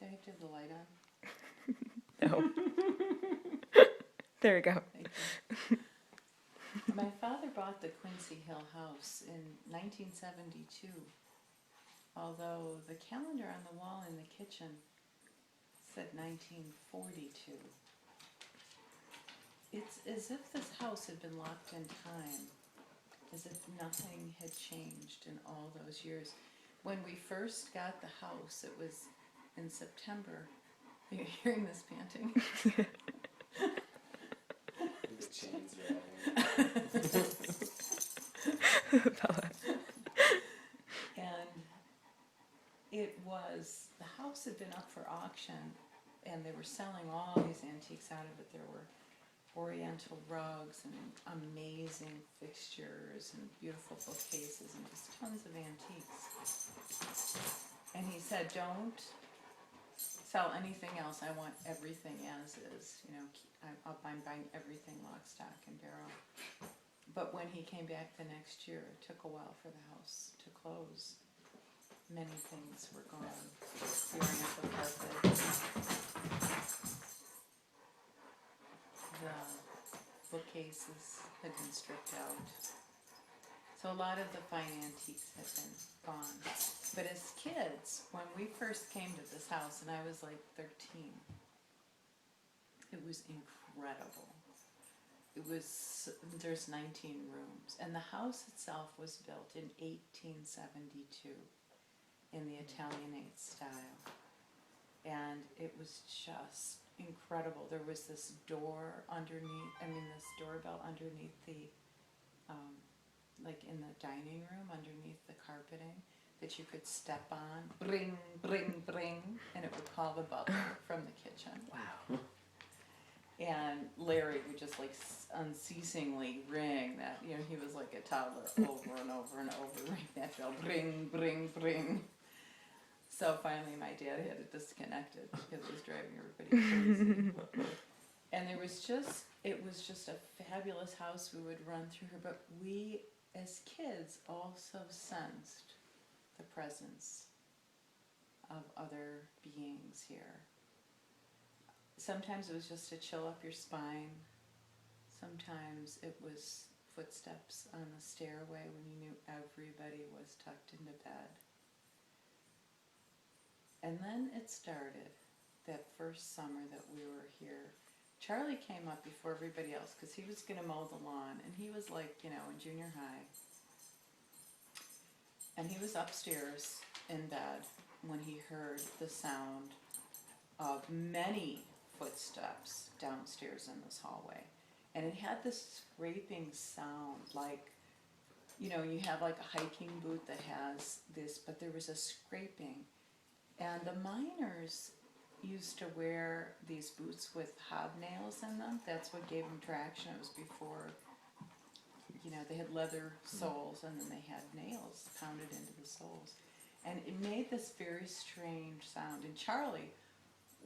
I have to have the light on? No. There we go. Thank you. My father bought the Quincy Hill House in 1972, although the calendar on the wall in the kitchen said 1942. It's as if this house had been locked in time, as if nothing had changed in all those years. When we first got the house, it was in September. Are you hearing this panting? These chains rattling. And it was, the house had been up for auction, and they were selling all these antiques out of it. There were oriental rugs and amazing fixtures and beautiful bookcases and just tons of antiques. And he said, don't sell anything else. I want everything as is. You know, I'm buying everything lock, stock, and barrel. But when he came back the next year, it took a while for the house to close. Many things were gone. The oriental carpet, the bookcases had been stripped out. So a lot of the fine antiques had been gone. But as kids, when we first came to this house, and I was like 13, it was incredible. There's 19 rooms, and the house itself was built in 1872 in the Italianate style. And it was just incredible. There was this door underneath, this doorbell underneath the, like in the dining room, underneath the carpeting, that you could step on, bring, bring, bring, and it would call the butler from the kitchen. Wow. And Larry would just like unceasingly ring that, he was like a toddler, over and over and over, ring that bell, bring, bring, bring. So finally my dad had it disconnected because it was driving everybody crazy. And it was just a fabulous house. We would run through her, but we as kids also sensed the presence of other beings here. Sometimes it was just to chill up your spine. Sometimes it was footsteps on the stairway when you knew everybody was tucked into bed. And then it started, that first summer that we were here. Charlie came up before everybody else because he was going to mow the lawn, and he was like, in junior high. And he was upstairs in bed when he heard the sound of many footsteps downstairs in this hallway. And it had this scraping sound, like, you have like a hiking boot that has this, but there was a scraping. And the miners used to wear these boots with hobnails in them. That's what gave them traction. It was before, they had leather soles, and then they had nails pounded into the soles. And it made this very strange sound. And Charlie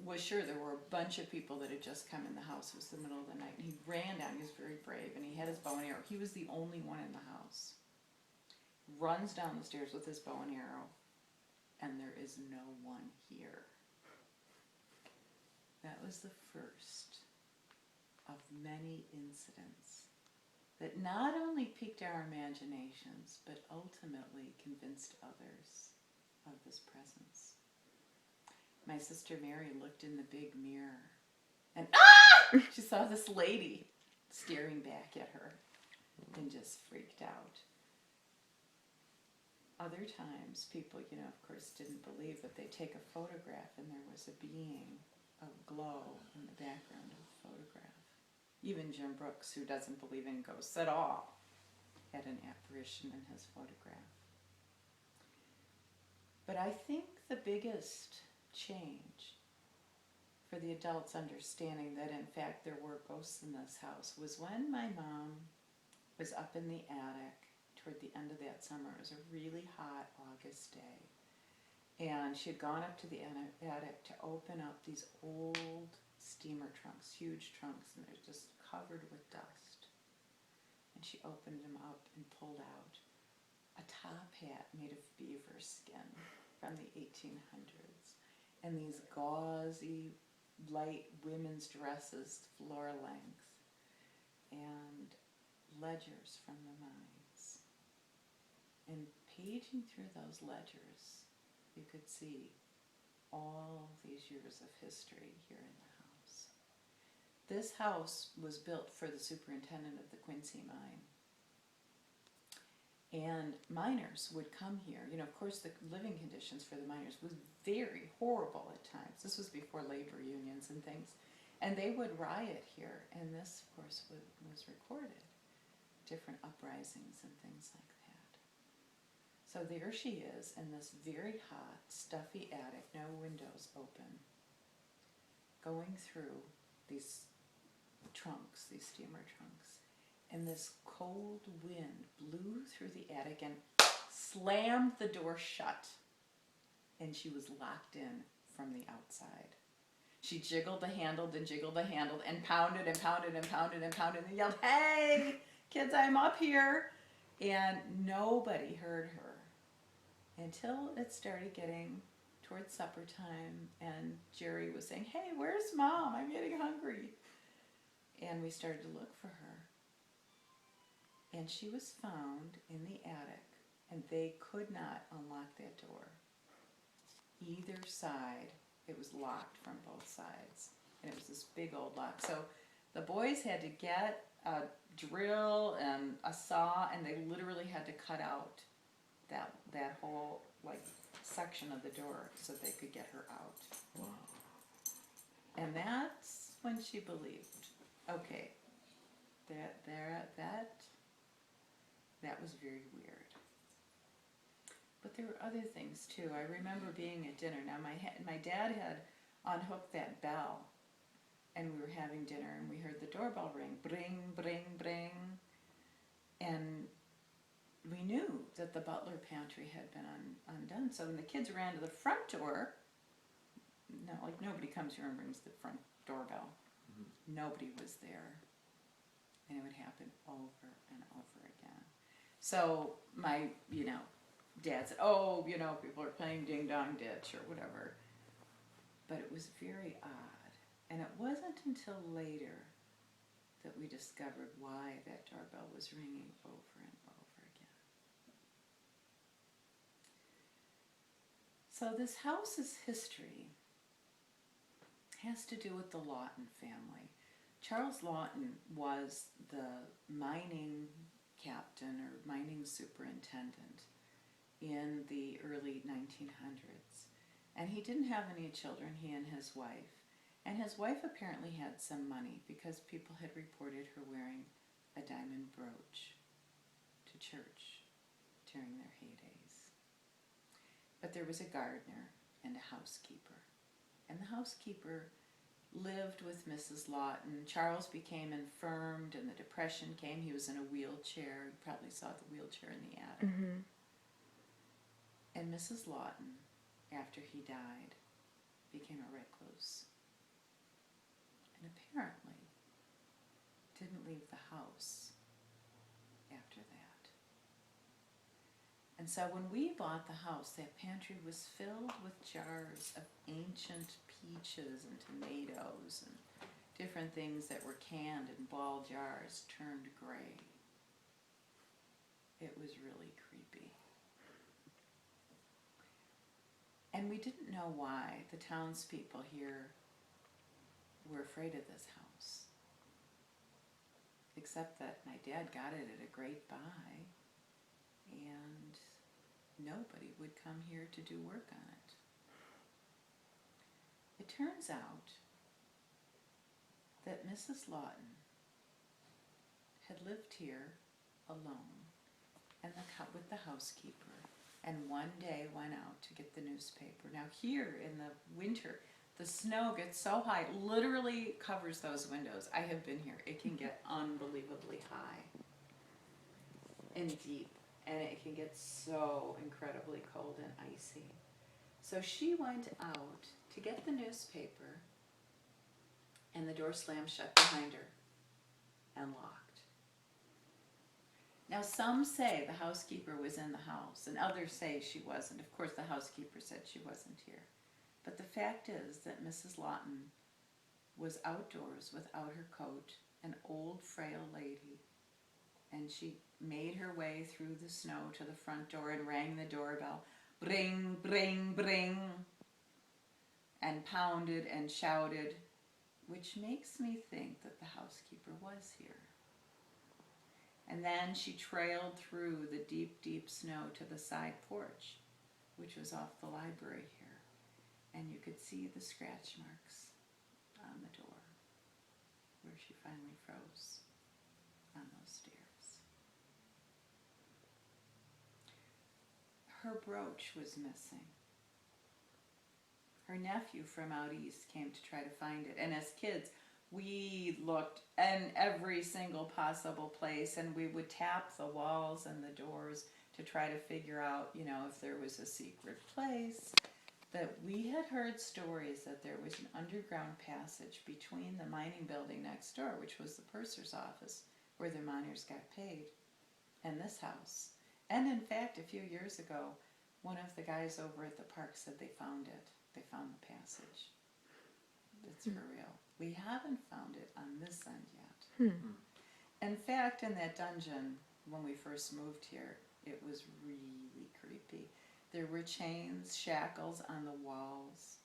was sure there were a bunch of people that had just come in the house. It was the middle of the night. And he ran down. He was very brave, and he had his bow and arrow. He was the only one in the house. Runs down the stairs with his bow and arrow, and there is no one here. That was the first of many incidents that not only piqued our imaginations, but ultimately convinced others of this presence. My sister Mary looked in the big mirror, and she saw this lady staring back at her and just freaked out. Other times, people, of course, didn't believe, but they'd take a photograph and there was a being of glow in the background of the photograph. Even Jim Brooks, who doesn't believe in ghosts at all, had an apparition in his photograph. But I think the biggest change for the adults understanding that, in fact, there were ghosts in this house was when my mom was up in the attic toward the end of that summer. It was a really hot August day. And she had gone up to the attic to open up these old steamer trunks, huge trunks, and they're just covered with dust. And she opened them up and pulled out a top hat made of beaver skin from the 1800s. and these gauzy, light women's dresses, floor length, and ledgers from the mines. And paging through those ledgers, you could see all these years of history here in the house. This house was built for the superintendent of the Quincy mine. And miners would come here. You know, of course, the living conditions for the miners was very horrible at times. This was before labor unions and things. And they would riot here. And this, of course, was recorded. Different uprisings and things like that. So there she is in this very hot, stuffy attic, no windows open, going through these trunks, these steamer trunks. And this cold wind blew through the attic and slammed the door shut. And she was locked in from the outside. She jiggled the handle and pounded and pounded and pounded and pounded and yelled, "Hey, kids, I'm up here." And nobody heard her until it started getting towards supper time. And Jerry was saying, "Hey, where's Mom? I'm getting hungry." And we started to look for her. And she was found in the attic, and they could not unlock that door. Either side, it was locked from both sides. And it was this big old lock. So the boys had to get a drill and a saw, and they literally had to cut out that whole like section of the door so they could get her out. Wow. And that's when she believed, okay, that was very weird. But there were other things too. I remember being at dinner. Now my dad had unhooked that bell, and we were having dinner, and we heard the doorbell ring, bring, bring, bring, and we knew that the butler pantry had been undone. So when the kids ran to the front door, no, like nobody comes here and rings the front doorbell. Mm-hmm. Nobody was there, and it would happen over and over again. So my, dad said, "Oh, people are playing Ding Dong Ditch or whatever." But it was very odd. And it wasn't until later that we discovered why that doorbell was ringing over and over again. So this house's history has to do with the Lawton family. Charles Lawton was the mining captain or mining superintendent in the early 1900s. And he didn't have any children, he and his wife. And his wife apparently had some money because people had reported her wearing a diamond brooch to church during their heydays. But there was a gardener and a housekeeper. And the housekeeper lived with Mrs. Lawton. Charles became infirmed and the Depression came. He was in a wheelchair. You probably saw the wheelchair in the attic. Mm-hmm. And Mrs. Lawton, after he died, became a recluse. And apparently didn't leave the house after that. And so when we bought the house, that pantry was filled with jars of ancient peaches and tomatoes and different things that were canned in ball jars turned gray. It was really creepy. And we didn't know why the townspeople here were afraid of this house. Except that my dad got it at a great buy, and nobody would come here to do work on it. It turns out that Mrs. Lawton had lived here alone and with the housekeeper, and one day went out to get the newspaper. Now here in the winter, the snow gets so high, it literally covers those windows. I have been here. It can get unbelievably high and deep, and it can get so incredibly cold and icy. So she went out to get the newspaper, and the door slammed shut behind her and locked. Now some say the housekeeper was in the house, and others say she wasn't. Of course the housekeeper said she wasn't here. But the fact is that Mrs. Lawton was outdoors without her coat, an old, frail lady, and she made her way through the snow to the front door and rang the doorbell. Bring, bring, bring, and pounded and shouted, which makes me think that the housekeeper was here. And then she trailed through the deep, deep snow to the side porch, which was off the library here, and you could see the scratch marks on the door where she finally froze on those stairs. Her brooch was missing. Her nephew from out east came to try to find it, and as kids, we looked in every single possible place, and we would tap the walls and the doors to try to figure out, if there was a secret place. That we had heard stories that there was an underground passage between the mining building next door, which was the purser's office, where the miners got paid, and this house. And in fact, a few years ago, one of the guys over at the park said they found it. They found the passage. It's for real. We haven't found it on this end yet. In fact, in that dungeon, when we first moved here, it was really creepy. There were chains, shackles on the walls.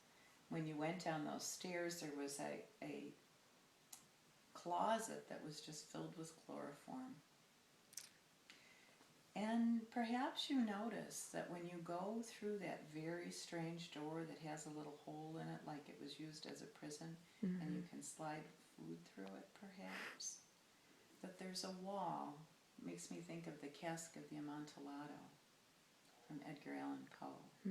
When you went down those stairs, there was a closet that was just filled with chloroform. And perhaps you notice that when you go through that very strange door that has a little hole in it, like it was used as a prison, and you can slide food through it, perhaps, that there's a wall. It makes me think of the cask of the Amontillado from Edgar Allan Poe.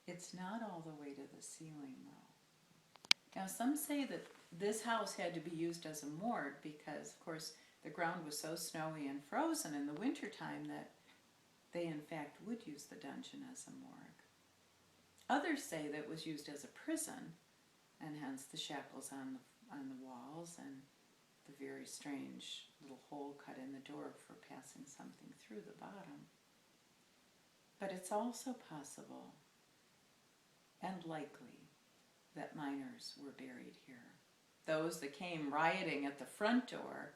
It's not all the way to the ceiling, though. Now, some say that this house had to be used as a morgue because, of course, the ground was so snowy and frozen in the wintertime that they, in fact, would use the dungeon as a morgue. Others say that it was used as a prison, and hence the shackles on the walls and the very strange little hole cut in the door for passing something through the bottom. But it's also possible and likely that miners were buried here. Those that came rioting at the front door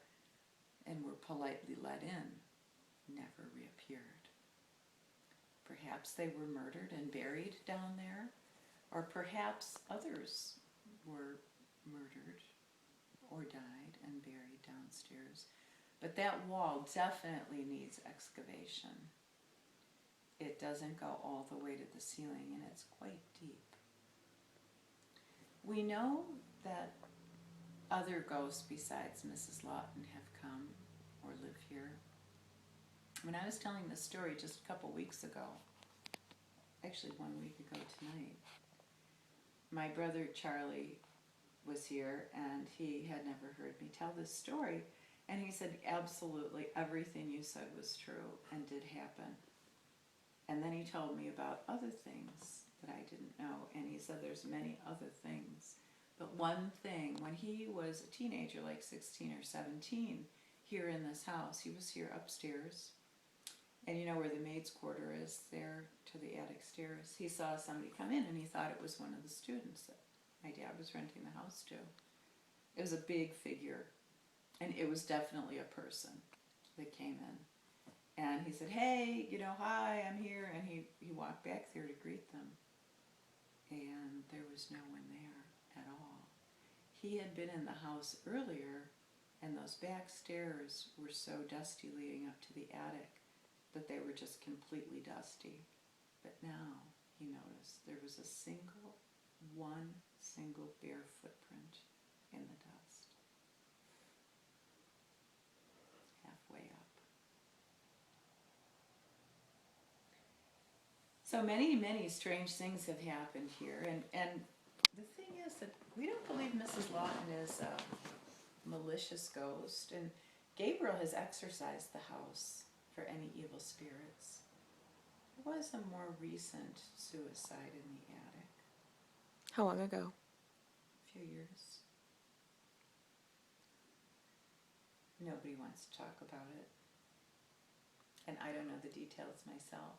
and were politely let in never reappeared. Perhaps they were murdered and buried down there, or perhaps others were murdered or died and buried downstairs. But that wall definitely needs excavation. It doesn't go all the way to the ceiling, and it's quite deep. We know that other ghosts besides Mrs. Lawton have come or live here. When I was telling this story just a couple weeks ago, actually 1 week ago tonight, my brother Charlie was here, and he had never heard me tell this story, and he said absolutely everything you said was true and did happen. And then he told me about other things that I didn't know, and he said there's many other things. But one thing, when he was a teenager, like 16 or 17, here in this house, he was here upstairs, and you know where the maid's quarter is, there to the attic stairs, he saw somebody come in, and he thought it was one of the students that my dad was renting the house to. It was a big figure, and it was definitely a person that came in. And he said, hey, hi, I'm here. And he walked back there to greet them. And there was no one there at all. He had been in the house earlier, and those back stairs were so dusty leading up to the attic that they were just completely dusty. But now he noticed there was one single bare footprint in the dust. Halfway up. So many, many strange things have happened here, and the thing is that we don't believe Mrs. Lawton is a malicious ghost, and Gabriel has exorcised the house for any evil spirits. There was a more recent suicide in the attic. How long ago? A few years. Nobody wants to talk about it, and I don't know the details myself.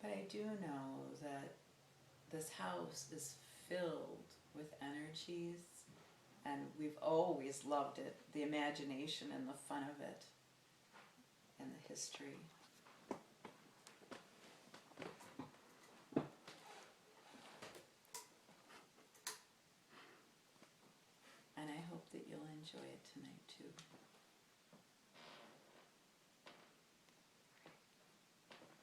But I do know that this house is filled with energies, and we've always loved it, the imagination and the fun of it, and the history. And I hope that you'll enjoy it tonight too.